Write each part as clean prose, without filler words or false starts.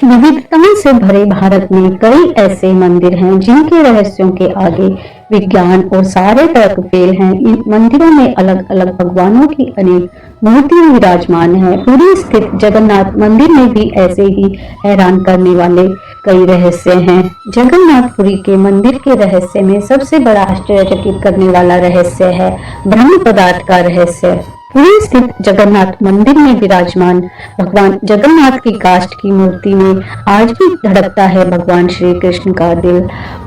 विविधताओं से भरे भारत में कई ऐसे मंदिर हैं जिनके रहस्यों के आगे विज्ञान और सारे तर्क फेल हैं। इन मंदिरों में अलग अलग भगवानों की अनेक मूर्तियां विराजमान हैं। पुरी स्थित जगन्नाथ मंदिर में भी ऐसे ही हैरान करने वाले कई रहस्य हैं। जगन्नाथपुरी के मंदिर के रहस्य में सबसे बड़ा आश्चर्यचकित करने वाला रहस्य है ब्रह्म पदार्थ का रहस्य। पुरी स्थित जगन्नाथ मंदिर में विराजमान भगवान जगन्नाथ की काष्ठ की मूर्ति में आज भी धड़कता है भगवान श्री कृष्ण का दिल,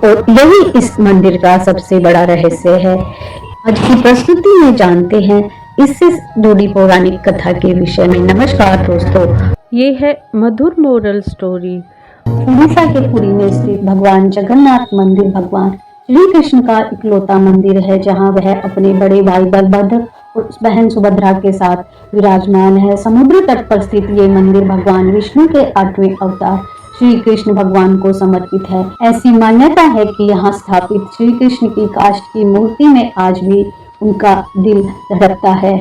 और यही इस मंदिर का सबसे बड़ा रहस्य है। आज की प्रस्तुति में जानते हैं इससे जुड़ी पौराणिक कथा के विषय में। नमस्कार दोस्तों, ये है मधुर मोरल स्टोरी। उड़ीसा के पुरी में स्थित भगवान जगन्नाथ मंदिर भगवान श्री कृष्ण का इकलौता मंदिर है जहां वह अपने बड़े भाई बलभद्र और बहन सुभद्रा के साथ विराजमान है। समुद्र तट पर स्थित ये मंदिर भगवान विष्णु के 8वें अवतार श्री कृष्ण भगवान को समर्पित है। ऐसी मान्यता है कि यहाँ स्थापित श्री कृष्ण की काष्ठ की मूर्ति में आज भी उनका दिल धड़कता है।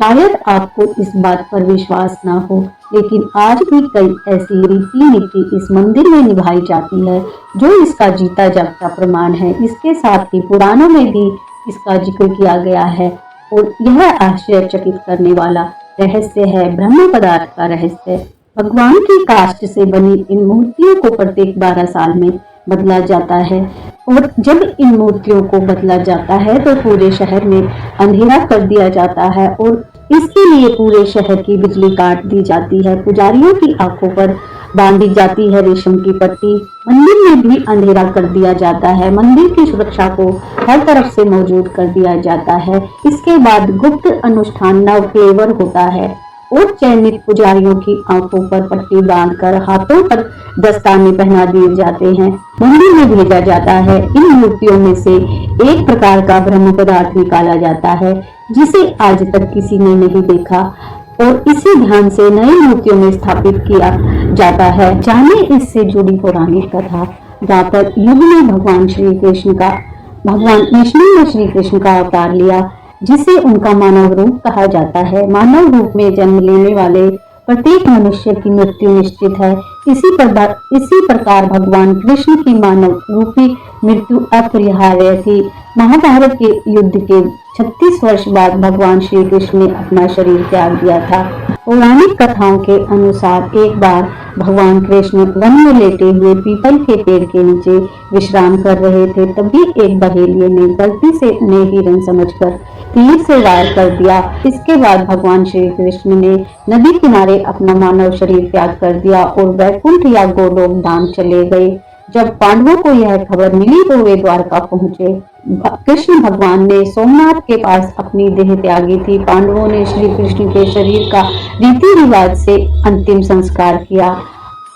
शायद आपको इस बात पर विश्वास ना हो, लेकिन आज भी कई ऐसी रीति नीति इस मंदिर में निभाई जाती है जो इसका जीता जागता प्रमाण है। इसके साथ ही पुराणों में भी इसका जिक्र किया गया है, और यह आश्चर्यचकित करने वाला रहस्य है ब्रह्म पदार्थ का रहस्य। भगवान की काष्ठ से बनी इन मूर्तियों को प्रत्येक 12 साल में बदला जाता है, और जब इन मूर्तियों को बदला जाता है तो पूरे शहर में अंधेरा कर दिया जाता है और इसके लिए पूरे शहर की बिजली काट दी जाती है। पुजारियों की आंखों पर बांधी जाती है रेशम की पट्टी। मंदिर में भी अंधेरा कर दिया जाता है। मंदिर की सुरक्षा को हर तरफ से मौजूद कर दिया जाता है। इसके बाद गुप्त अनुष्ठान नवक्लेवर होता है और चयनित पुजारियों की आंखों पर पट्टी बांधकर हाथों पर दस्ताने पहना दिए जाते हैं। मंदिर में भेजा जाता है। इन मूर्तियों में से एक प्रकार का ब्रह्म पदार्थ निकाला जाता है जिसे आज तक किसी ने नहीं देखा, और इसी ध्यान से नई मूर्तियों में स्थापित किया जाता है। जाने इससे जुड़ी पौराणिक कथा। द्वापर युग में भगवान विष्णु ने श्री कृष्ण का अवतार लिया जिसे उनका मानव रूप कहा जाता है। मानव रूप में जन्म लेने वाले प्रत्येक मनुष्य की मृत्यु निश्चित है। इसी प्रकार भगवान कृष्ण की मानव रूपी मृत्यु अपरिहार्य थी। महाभारत के युद्ध के 36 वर्ष बाद भगवान श्री कृष्ण ने अपना शरीर त्याग दिया था। पौराणिक कथाओं के अनुसार एक बार भगवान कृष्ण वन में लेटे हुए पीपल के पेड़ के नीचे विश्राम कर रहे थे। तभी एक बहेलिये ने गलती से उन्हें हिरण समझकर तीर से वार कर दिया। इसके बाद भगवान श्री कृष्ण ने नदी किनारे अपना मानव शरीर त्याग कर दिया और वैकुंठ या गोलोक धाम चले गए। जब पांडवों को यह खबर मिली तो वे द्वारका पहुंचे। कृष्ण भगवान ने सोमनाथ के पास अपनी देह त्यागी थी। पांडवों ने श्री कृष्ण के शरीर का रीति रिवाज से अंतिम संस्कार किया,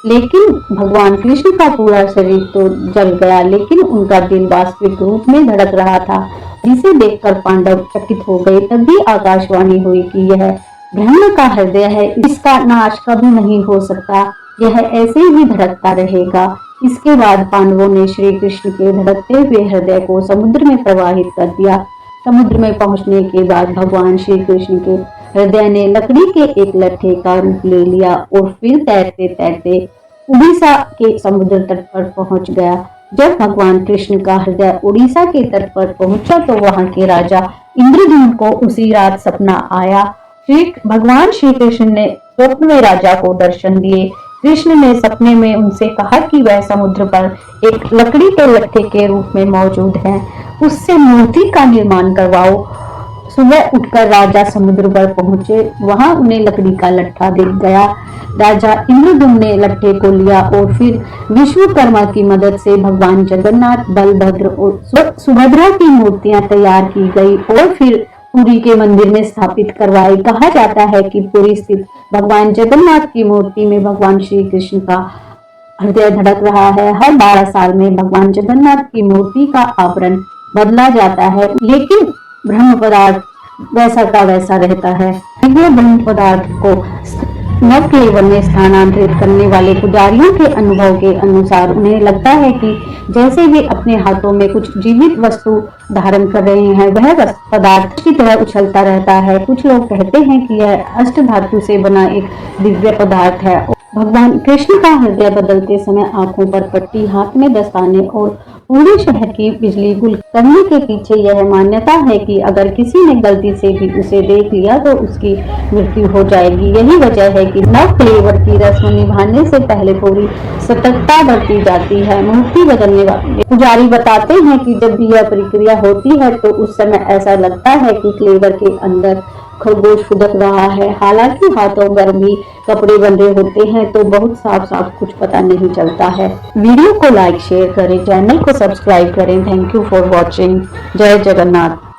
लेकिन भगवान कृष्ण का पूरा शरीर तो जल गया, लेकिन उनका दिल वास्तविक रूप में धड़क रहा था, जिसे देखकर पांडव चकित हो गए। तभी आकाशवाणी हुई कि यह ब्रह्म का हृदय है, इसका नाश कभी नहीं हो सकता, यह ऐसे ही धड़कता रहेगा। इसके बाद पांडवों ने श्री कृष्ण के धड़कते हुए हृदय को समुद्र में प्रवाहित कर दिया। समुद्र में पहुंचने के बाद भगवान श्री कृष्ण के हृदय ने लकड़ी के एक लट्ठे का रूप ले लिया और फिर तैरते तैरते उड़ीसा के समुद्र तट पर पहुंच गया। जब भगवान कृष्ण का हृदय उड़ीसा के तट पर पहुंचा तो वहां के राजा इंद्रद्युम्न को उसी रात सपना आया। भगवान श्री कृष्ण ने स्वप्न में राजा को दर्शन दिए। कृष्ण ने सपने में उनसे कहा कि वह समुद्र पर एक लकड़ी के लट्ठे के रूप में मौजूद है, उससे मूर्ति का निर्माण करवाओ। सुबह उठकर राजा समुद्र पर पहुंचे। वहां उन्हें लकड़ी का लट्ठा दिख गया। राजा इंद्रद्युम्न ने लट्ठे को लिया और फिर विश्वकर्मा की मदद से भगवान जगन्नाथ, बलभद्र और सुभद्रा की मूर्तियां तैयार की गई और फिर पुरी के मंदिर में स्थापित करवाई। कहा जाता है कि पुरी स्थित भगवान जगन्नाथ की मूर्ति में भगवान श्री कृष्ण का हृदय धड़क रहा है। हर 12 साल में भगवान जगन्नाथ की मूर्ति का आवरण बदला जाता है, लेकिन ब्रह्म पदार्थ वैसा का वैसा रहता है। ब्रह्म पदार्थ को नवक्लेवर में स्थानांतरित करने वाले पुजारियों के अनुभव के अनुसार उन्हें लगता है कि जैसे वे अपने हाथों में कुछ जीवित वस्तु धारण कर रहे हैं, वह पदार्थ की तरह उछलता रहता है। कुछ लोग कहते हैं कि यह अष्ट धातु से बना एक दिव्य पदार्थ है भगवान कृष्ण का हृदय बदलते समय आंखों पर पट्टी, हाथ में दस्ताने और पूरे शहर की बिजली गुल करने के पीछे यह मान्यता है कि अगर किसी ने गलती से भी उसे देख लिया तो उसकी मृत्यु हो जाएगी। यही वजह है कि नव क्लेवर की रस्म निभाने से पहले पूरी सतर्कता बरती जाती है। मूर्ति बदलने वाले पुजारी बताते हैं कि जब भी यह प्रक्रिया होती है तो उस समय ऐसा लगता है कि क्लेवर के अंदर खरगोश फुदक रहा है। हालांकि हाथों पर भी कपड़े बंधे होते हैं तो बहुत साफ साफ कुछ पता नहीं चलता है। वीडियो को लाइक शेयर करें, चैनल को सब्सक्राइब करें। Thank you for watching. जय जगन्नाथ।